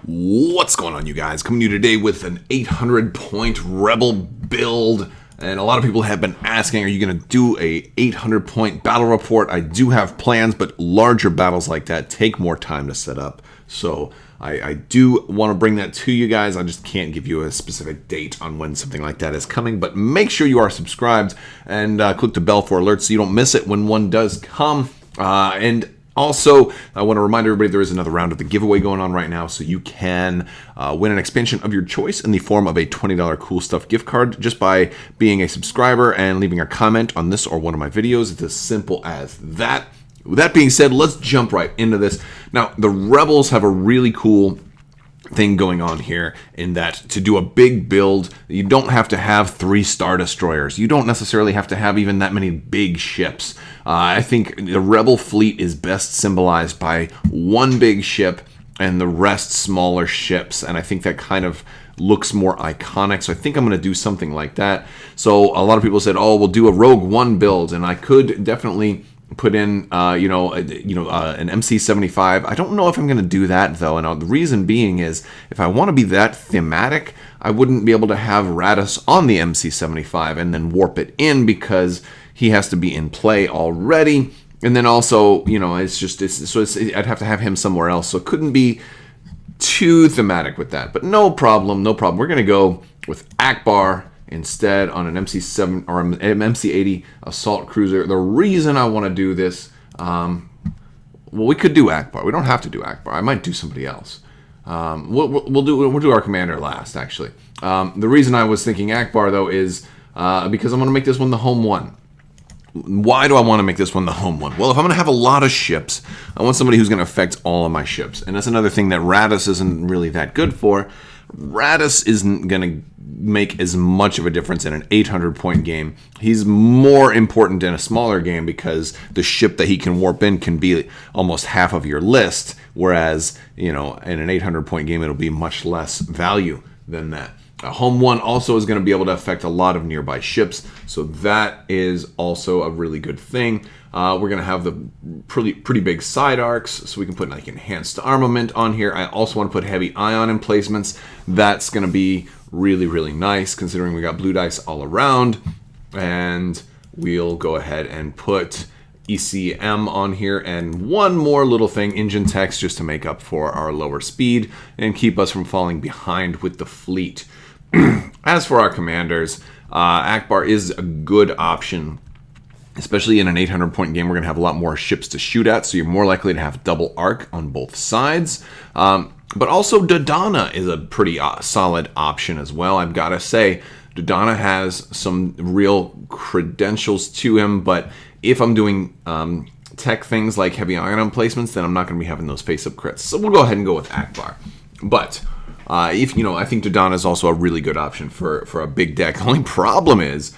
What's going on, you guys? Coming to you today with an 800 point Rebel build. And a lot of people have been asking, are you going to do a 800 point battle report? I do have plans, but larger battles like that take more time to set up. So I do want to bring that to you guys. I just can't give you a specific date on when something like that is coming. But make sure you are subscribed and click the bell for alerts so you don't miss it when one does come. And also, I want to remind everybody there is another round of the giveaway going on right now, so you can win an expansion of your choice in the form of a $20 Cool Stuff gift card just by being a subscriber and leaving a comment on this or one of my videos. It's as simple as that. With that being said, let's jump right into this. Now, the Rebels have a really cool thing going on here in that to do a big build, you don't have to have 3 Star Destroyers. You don't necessarily have to have even that many big ships. I think the Rebel fleet is best symbolized by 1 big ship and the rest smaller ships, and I think that kind of looks more iconic, so I think I'm going to do something like that. So a lot of people said, oh, we'll do a Rogue One build, and I could definitely put in, an MC-75. I don't know if I'm going to do that, though, and the reason being is if I want to be that thematic, I wouldn't be able to have Radis on the MC-75 and then warp it in because he has to be in play already. And then also, I'd have to have him somewhere else, so it couldn't be too thematic with that. But no problem. We're going to go with Akbar instead on an MC-7 or an MC-80 assault cruiser. The reason I want to do this, we could do Akbar. We don't have to do Akbar. I might do somebody else. We'll do our commander last, actually. The reason I was thinking Akbar, though, is because I'm going to make this one the home one. Why do I want to make this one the home one? Well, if I'm going to have a lot of ships, I want somebody who's going to affect all of my ships. And that's another thing that Radis isn't really that good for. Radis isn't going to make as much of a difference in an 800-point game. He's more important in a smaller game because the ship that he can warp in can be almost half of your list, whereas, in an 800-point game, it'll be much less value than that. Home one also is going to be able to affect a lot of nearby ships, so that is also a really good thing. We're going to have the pretty big side arcs, so we can put like enhanced armament on here. I also want to put heavy ion emplacements. That's going to be really, really nice considering we got blue dice all around. And we'll go ahead and put ECM on here and one more little thing, engine text, just to make up for our lower speed and keep us from falling behind with the fleet. As for our commanders, Akbar is a good option, especially in an 800-point game. We're going to have a lot more ships to shoot at, so you're more likely to have double arc on both sides. But also Dodonna is a pretty solid option as well. I've got to say, Dodonna has some real credentials to him, but if I'm doing tech things like heavy ion emplacements, then I'm not going to be having those face-up crits. So we'll go ahead and go with Akbar. But I think Dodonna is also a really good option for a big deck. The only problem is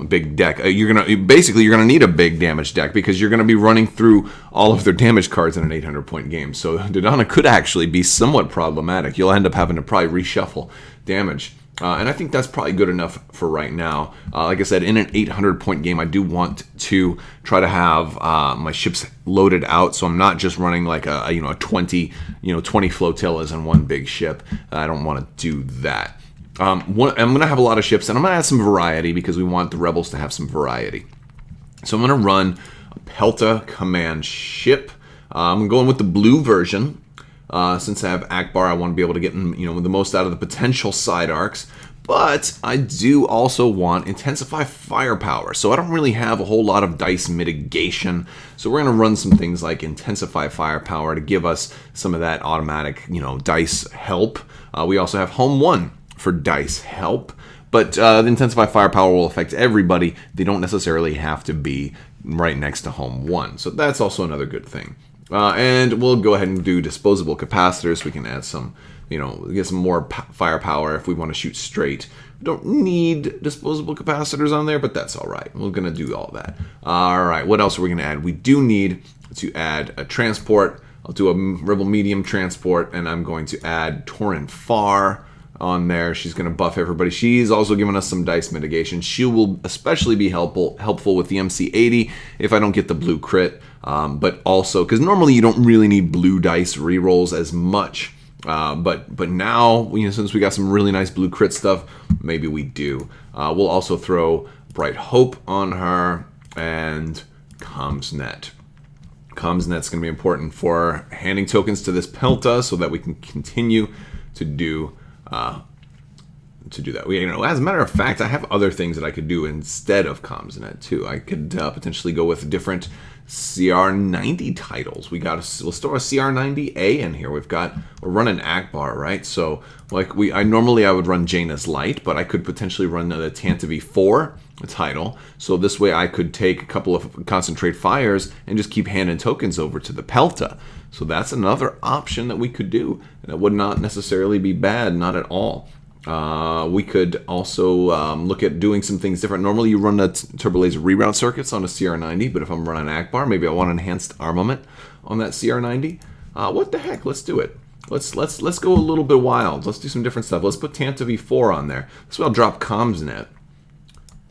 big deck. You're gonna need a big damage deck because you're gonna be running through all of their damage cards in an 800-point game. So Dodonna could actually be somewhat problematic. You'll end up having to probably reshuffle damage. And I think that's probably good enough for right now. Like I said, in an 800-point game, I do want to try to have my ships loaded out, so I'm not just running like a 20 flotillas in one big ship. I don't want to do that. I'm going to have a lot of ships, and I'm going to add some variety because we want the Rebels to have some variety. So I'm going to run a Pelta command ship. I'm going with the blue version. Since I have Akbar, I want to be able to get the most out of the potential side arcs. But I do also want Intensify Firepower. So I don't really have a whole lot of dice mitigation. So we're going to run some things like Intensify Firepower to give us some of that automatic, dice help. We also have Home 1 for dice help. But the Intensify Firepower will affect everybody. They don't necessarily have to be right next to Home 1. So that's also another good thing. And we'll go ahead and do disposable capacitors. We can add some, get some more firepower if we want to shoot straight. We don't need disposable capacitors on there, but that's all right. We're going to do all that. All right, what else are we going to add? We do need to add a transport. I'll do a Rebel medium transport, and I'm going to add Torin Farr on there. She's going to buff everybody. She's also giving us some dice mitigation. She will especially be helpful with the MC-80 if I don't get the blue crit. But also, because normally you don't really need blue dice rerolls as much But now, since we got some really nice blue crit stuff, maybe we do. We'll also throw Bright Hope on her and Commsnet. Commsnet's going to be important for handing tokens to this Pelta so that we can continue to do that. As a matter of fact, I have other things that I could do instead of Commsnet too. I could potentially go with different CR90 titles. We'll store a CR90A in here. We're running Akbar, right? So I would run Jaina's Light, but I could potentially run the Tantive 4 title. So this way I could take a couple of Concentrate Fires and just keep handing tokens over to the Pelta. So that's another option that we could do. And it would not necessarily be bad, not at all. We could also look at doing some things different. Normally you run the Turbo Laser reroute circuits on a CR90, but if I'm running Akbar, maybe I want enhanced armament on that CR90. What the heck? Let's do it. Let's go a little bit wild. Let's do some different stuff. Let's put Tantive 4 on there. This way I'll drop Commsnet.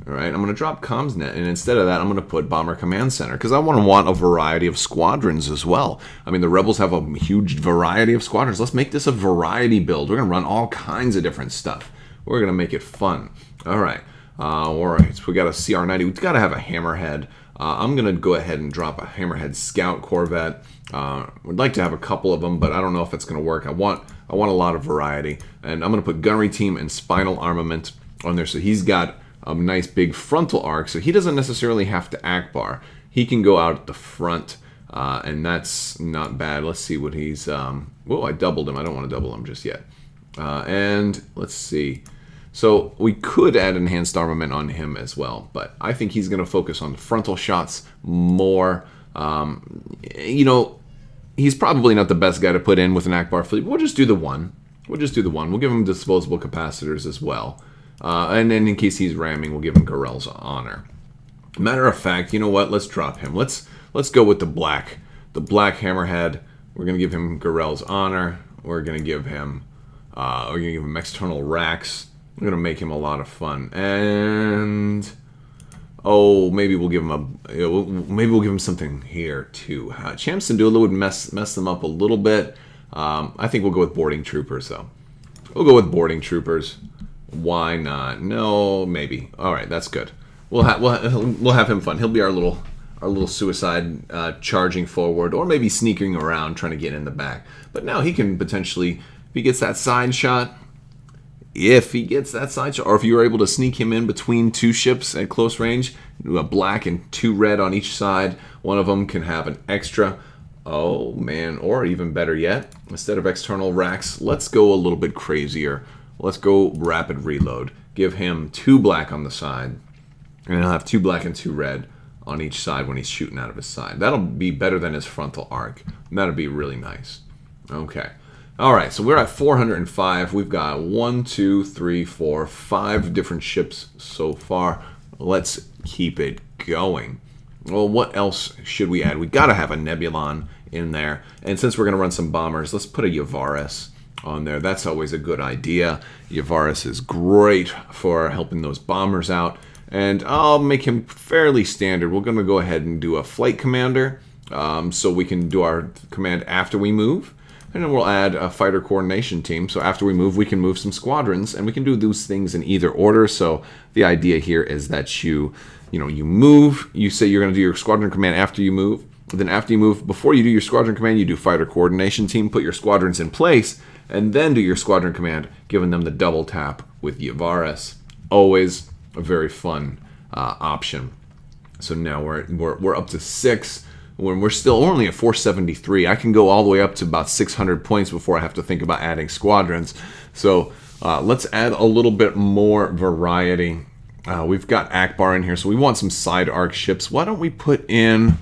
All right, I'm going to drop Commsnet, and instead of that, I'm going to put Bomber Command Center, because I want a variety of squadrons as well. I mean, the Rebels have a huge variety of squadrons. Let's make this a variety build. We're going to run all kinds of different stuff. We're going to make it fun. All right, so we got a CR90. We've got to have a Hammerhead. I'm going to go ahead and drop a Hammerhead Scout Corvette. Would like to have a couple of them, but I don't know if it's going to work. I want a lot of variety, and I'm going to put Gunnery Team and Spinal Armament on there, so he's got a nice big frontal arc, so he doesn't necessarily have to Akbar. He can go out at the front, and that's not bad. Let's see what he's... whoa, I doubled him. I don't want to double him just yet. And let's see. So we could add enhanced armament on him as well, but I think he's going to focus on frontal shots more. He's probably not the best guy to put in with an Akbar fleet. We'll just do the one. We'll give him disposable capacitors as well. And then in case he's ramming, we'll give him Garel's Honor. Matter of fact, you know what? Let's drop him. Let's go with the black Hammerhead. We're gonna give him Garel's Honor. We're gonna give him external racks. We're gonna make him a lot of fun. And maybe we'll give him something here too. Champ Syndulla would mess them up a little bit. I think we'll go with Boarding Troopers though. We'll go with Boarding Troopers. Why not? No, maybe. All right, that's good. We'll have him fun. He'll be our little suicide charging forward, or maybe sneaking around trying to get in the back. But now he can potentially, if he gets that side shot, or if you were able to sneak him in between two ships at close range, a black and 2 red on each side, one of them can have an extra. Oh man, or even better yet, instead of external racks, let's go a little bit crazier. Let's go rapid reload. Give him 2 black on the side, and he'll have 2 black and 2 red on each side when he's shooting out of his side. That'll be better than his frontal arc. That'll be really nice. Okay. All right, so we're at 405. We've got 1, 2, 3, 4, 5 different ships so far. Let's keep it going. Well, what else should we add? We got to have a Nebulon in there. And since we're going to run some bombers, let's put a Yavaris on there. That's always a good idea. Yavaris is great for helping those bombers out. And I'll make him fairly standard. We're going to go ahead and do a flight commander, so we can do our command after we move. And then we'll add a fighter coordination team. So after we move, we can move some squadrons, and we can do those things in either order. So the idea here is that you move. You say you're going to do your squadron command after you move. Then after you move, before you do your squadron command, you do fighter coordination team, put your squadrons in place, and then do your squadron command, giving them the double tap with Yavaris. Always a very fun option. So now we're up to 6. When we're only at 473, I can go all the way up to about 600 points before I have to think about adding squadrons. So let's add a little bit more variety. We've got Akbar in here, so we want some side arc ships. Why don't we put in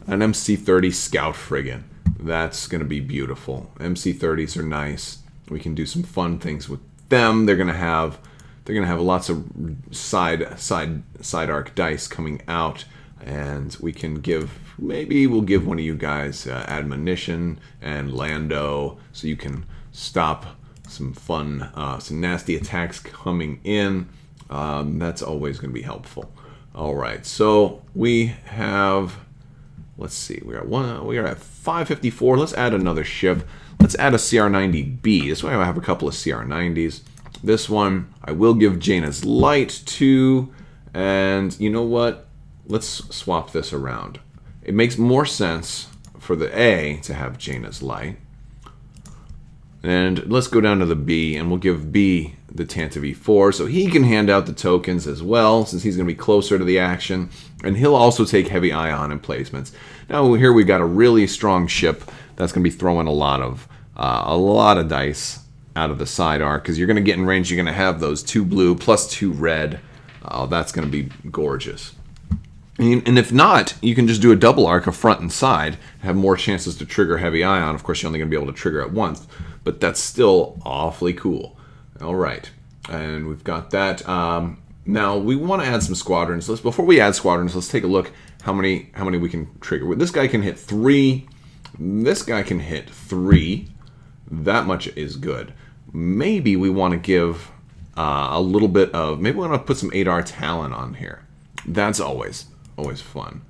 an MC-30 scout frigate? That's going to be beautiful. MC-30s are nice. We can do some fun things with them. They're going to have lots of side arc dice coming out, and we'll give one of you guys admonition and Lando, so you can stop some fun, some nasty attacks coming in. That's always going to be helpful. All right, so we have. Let's see, we are at 554. Let's add another ship. Let's add a CR90B. This way I have a couple of CR90s. This one I will give Jaina's Light to, and you know what? Let's swap this around. It makes more sense for the A to have Jaina's Light. And let's go down to the B, and we'll give B the Tantive E4, so he can hand out the tokens as well, since he's going to be closer to the action. And he'll also take heavy ion emplacements. Now here we've got a really strong ship that's going to be throwing a lot of dice out of the side arc, because you're going to get in range. You're going to have those 2 blue plus 2 red. That's going to be gorgeous. And if not, you can just do a double arc of front and side, have more chances to trigger heavy ion. Of course, you're only going to be able to trigger it once, but that's still awfully cool. All right, and we've got that. Now we want to add some squadrons. Before we add squadrons, let's take a look how many we can trigger. This guy can hit 3. This guy can hit 3. That much is good. Maybe we want to give a little bit of. Maybe we want to put some 8R Talon on here. That's always fun.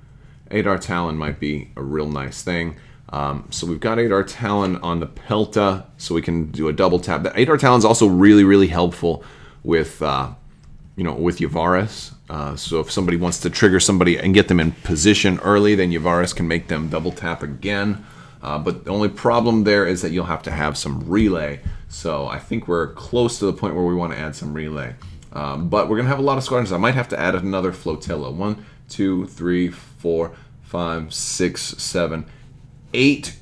8R Talon might be a real nice thing. So we've got 8R Talon on the Pelta, so we can do a double tap. The 8R Talon is also really, really helpful with, with Yavaris. So if somebody wants to trigger somebody and get them in position early, then Yavaris can make them double tap again. But the only problem there is that you'll have to have some relay. So I think we're close to the point where we want to add some relay. But we're going to have a lot of squadrons. I might have to add another flotilla. 1, 2, 3, 4, 5, 6, 7, 8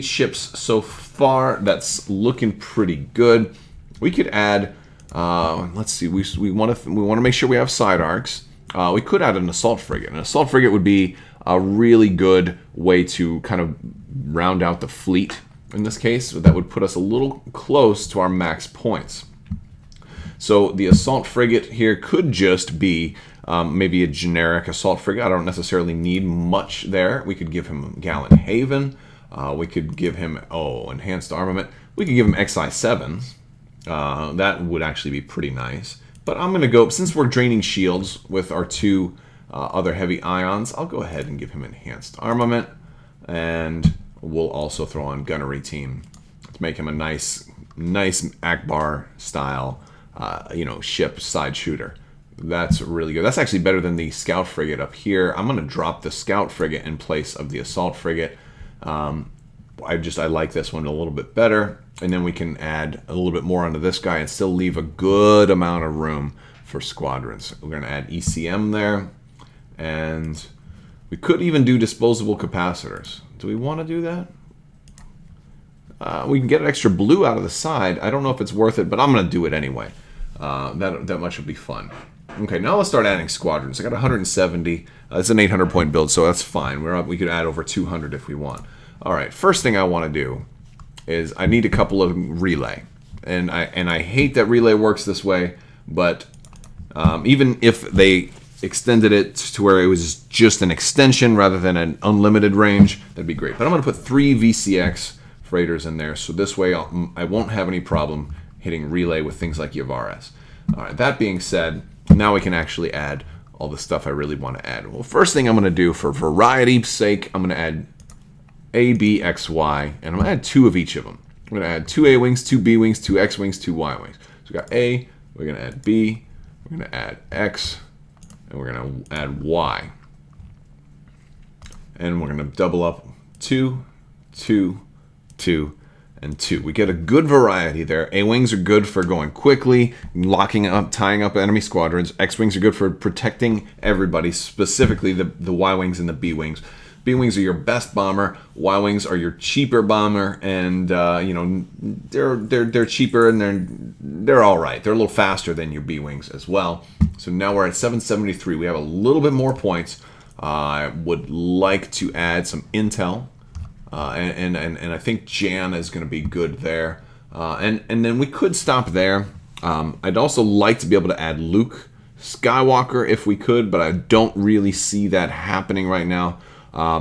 ships so far. That's looking pretty good. We could add. Let's see. We want to make sure we have side arcs. We could add an assault frigate. An assault frigate would be a really good way to kind of round out the fleet in this case. That would put us a little close to our max points. So the assault frigate here could just be maybe a generic assault frigate. I don't necessarily need much there. We could give him Gallant Haven. We could give him, enhanced armament. We could give him XI7s. That would actually be pretty nice. But I'm going to go, since we're draining shields with our 2 other heavy ions, I'll go ahead and give him enhanced armament. And we'll also throw on gunnery team to make him a nice Akbar style ship side shooter. That's really good. That's actually better than the scout frigate up here. I'm going to drop the scout frigate in place of the assault frigate. I like this one a little bit better. And then we can add a little bit more onto this guy and still leave a good amount of room for squadrons. We're going to add ECM there. And we could even do disposable capacitors. Do we want to do that? We can get an extra blue out of the side. I don't know if it's worth it, but I'm going to do it anyway. That much would be fun. Okay, now let's start adding squadrons. I got 170. It's an 800 point build, so that's fine. We could add over 200 if we want. All right, first thing I want to do is I need a couple of relay. And I hate that relay works this way, but even if they extended it to where it was just an extension rather than an unlimited range, that'd be great. But I'm going to put 3 VCX freighters in there, so this way I won't have any problem hitting relay with things like Yavaris. All right, that being said, now we can actually add all the stuff I really want to add. Well, first thing I'm going to do for variety's sake, I'm going to add A, B, X, Y, and I'm going to add 2 of each of them. I'm going to add 2 A wings, 2 B wings, 2 X wings, 2 Y wings. So we got A, we're going to add B, we're going to add X, and we're going to add Y. And we're going to double up 2, 2, 2, and 2. We get a good variety there. A-wings are good for going quickly, locking up, tying up enemy squadrons. X-wings are good for protecting everybody, specifically the Y-wings and the B-wings. B-wings are your best bomber. Y-wings are your cheaper bomber, and they're cheaper and they're all right. They're a little faster than your B-wings as well. So now we're at 773. We have a little bit more points. I would like to add some intel. And I think Jan is going to be good there. And then we could stop there. I'd also like to be able to add Luke Skywalker if we could, but I don't really see that happening right now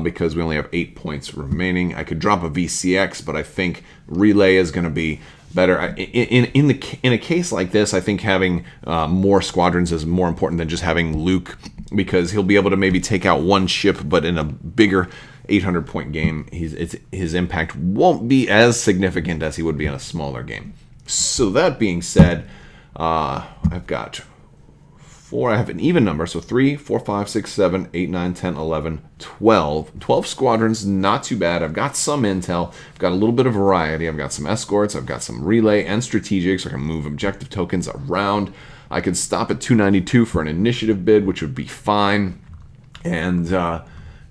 because we only have 8 points remaining. I could drop a VCX, but I think relay is going to be better. In a case like this, I think having more squadrons is more important than just having Luke, because he'll be able to maybe take out one ship, but in a bigger 800-point game, his impact won't be as significant as he would be in a smaller game. So that being said, I've got 4. I have an even number, so 3, 4, 5, 6, 7, 8, 9, 10, 11, 12. 12 squadrons, not too bad. I've got some intel. I've got a little bit of variety. I've got some escorts. I've got some relay and strategics. I can move objective tokens around. I could stop at 292 for an initiative bid, which would be fine. And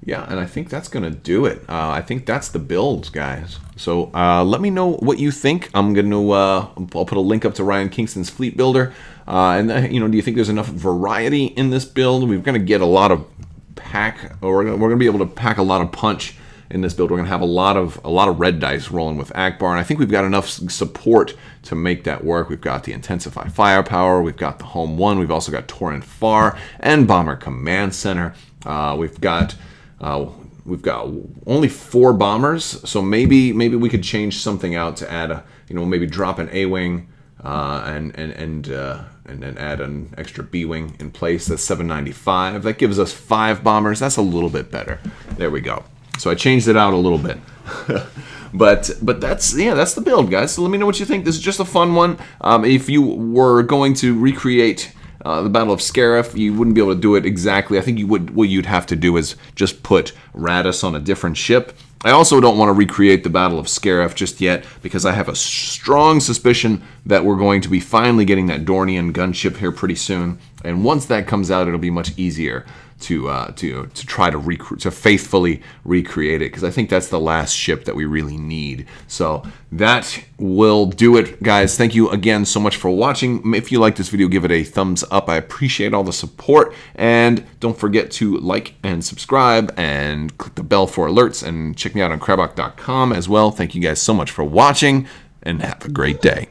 yeah, and I think that's going to do it. I think that's the build, guys. So let me know what you think. I'm going to, I'll put a link up to Ryan Kingston's Fleet Builder. And, do you think there's enough variety in this build? We're going to get a lot of pack, or we're going to be able to pack a lot of punch in this build. We're going to have a lot of red dice rolling with Akbar, and I think we've got enough support to make that work. We've got the Intensify Firepower, we've got the Home 1, we've also got Torrent Far and Bomber Command Center. We've got only 4 bombers, so maybe we could change something out to add maybe drop an A-wing and then add an extra B-wing in place. That's 795. That gives us 5 bombers. That's a little bit better. There we go. So I changed it out a little bit. But that's the build, guys. So let me know what you think. This is just a fun one. If you were going to recreate the Battle of Scarif, you wouldn't be able to do it exactly. I think what you'd have to do is just put Radis on a different ship. I also don't want to recreate the Battle of Scarif just yet, because I have a strong suspicion that we're going to be finally getting that Dornian gunship here pretty soon. And once that comes out, it'll be much easier to try to faithfully recreate it, because I think that's the last ship that we really need. So that will do it, guys. Thank you again so much for watching. If you like this video, give it a thumbs up. I appreciate all the support, and don't forget to like and subscribe and click the bell for alerts, and check me out on Crabbok.com as well. Thank you guys so much for watching, and have a great day.